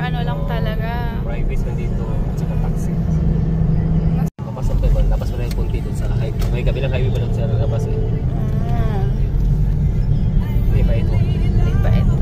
ano lang talaga. Private nandito at saka taxi. Papasok tayo ba? Labas mo na yung punti doon sa highway. May kabilang highway pa doon sa labas eh. Hindi pa ito. Hindi pa ito.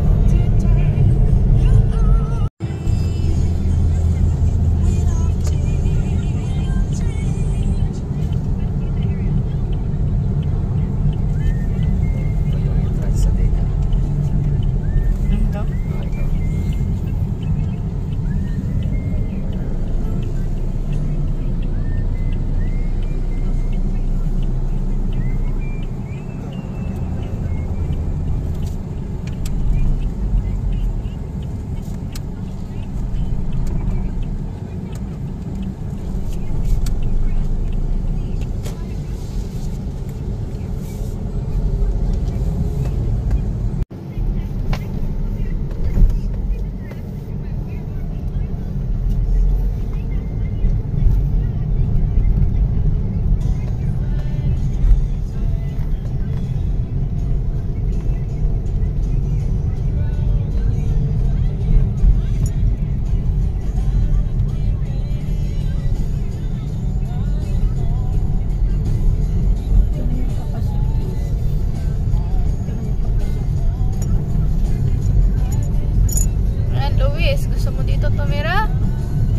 Gusto mo dito tumira?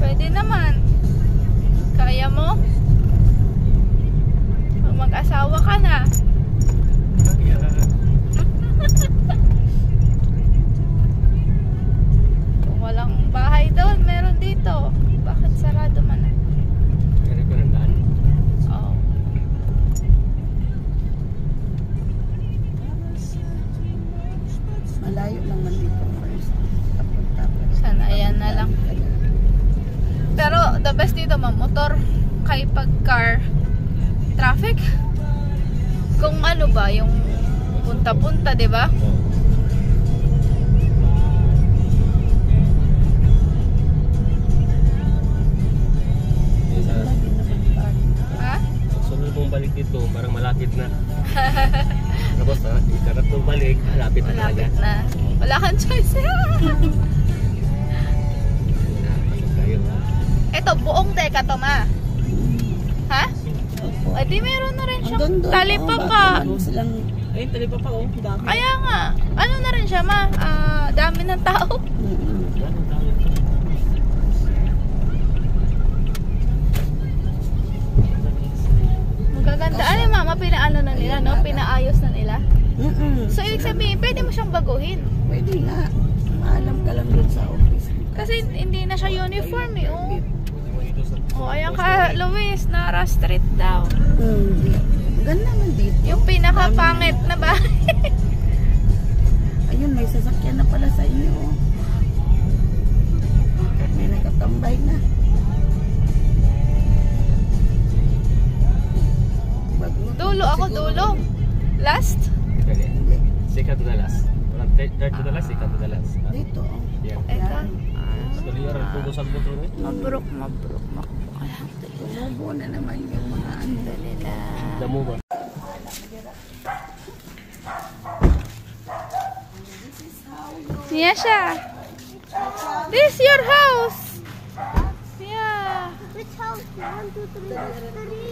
Pwede naman. Kaya mo? Mag-asawa ka na. Kung walang bahay doon, meron dito. Bakit sarado man na? Meron ko ng daan. Oo. Malayo lang man dito. Sana ayan na lang. Pero the best dito motor. Kaya pag car traffic, kung ano ba yung punta-punta, di ba? Ha? Sunod mong balik dito, parang malapit na. Tapos ikarap mong balik, malapit na talaga. Malapit na. Wala kang choice. Ito, buong deka to, ma. Ha? Ay, di meron na rin siya. Talipapa. Ay, talipapa, oh. Kaya nga. Ano na rin siya, ma? Dami ng tao. Magaganda. Ano yung mama, pinaano na nila, no? Pinaayos na nila. So, ibig sabihin, pwede mo siyang baguhin. Pwede nga. Maalam ka lang dun sa office. Kasi hindi na siya uniform, eh, oh. Oh, ayan ka, Luis, Nara Street daw. Ganda naman dito. Yung pinakapangit na bahay. Ayun, may sasakyan na pala sa inyo. May nakatambay na. Dulo ako, dulo. Last? Second to the last. Third to the last, second to the last. Dito. Yeah. Ito. Mabrok. Tumubo na naman yung mga ano nila. Damo ba? Yeah, siya. This is your house. Yeah. Which house? 1, 2,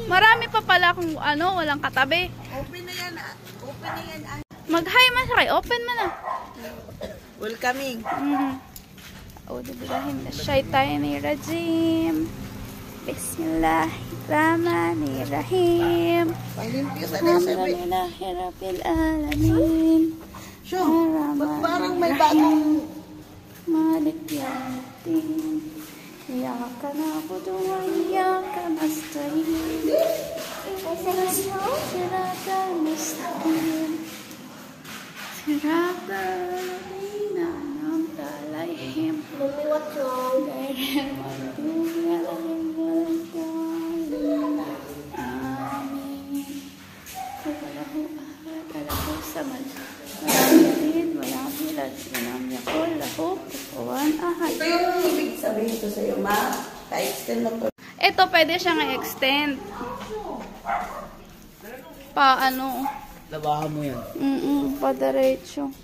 3. Marami pa pala kung ano, walang katabi. Open na yan. Open na yan. Mag-hi man siya kay open man na. Welcoming. Auzubillahiminasyaitanirrajim. Bismillahirrahmanirrahim. Panglimpyo sa nasabi. Alhamdulillahirabbil alamin. Sure. Parang may bagong Malik yawmiddin. Iyyaka na'budu wa iyyaka nasta'in. Siratal mustaqim. Siratal ladzina an'amta 'alaihim. Mommy, what's wrong? Ghairil maghdubi 'alaihim waladdallin. Amin. Allahu ahad, Allahu samad. Lam yalid wa lam yulad wa lam yakul lahu kufuwan ahad. ito yung ibig sabihin ito sa'yo, ma. Pa-extend mo to. Ito pwede siyang i-extend. Pa ano? Labahan mo yan. Pa diretso.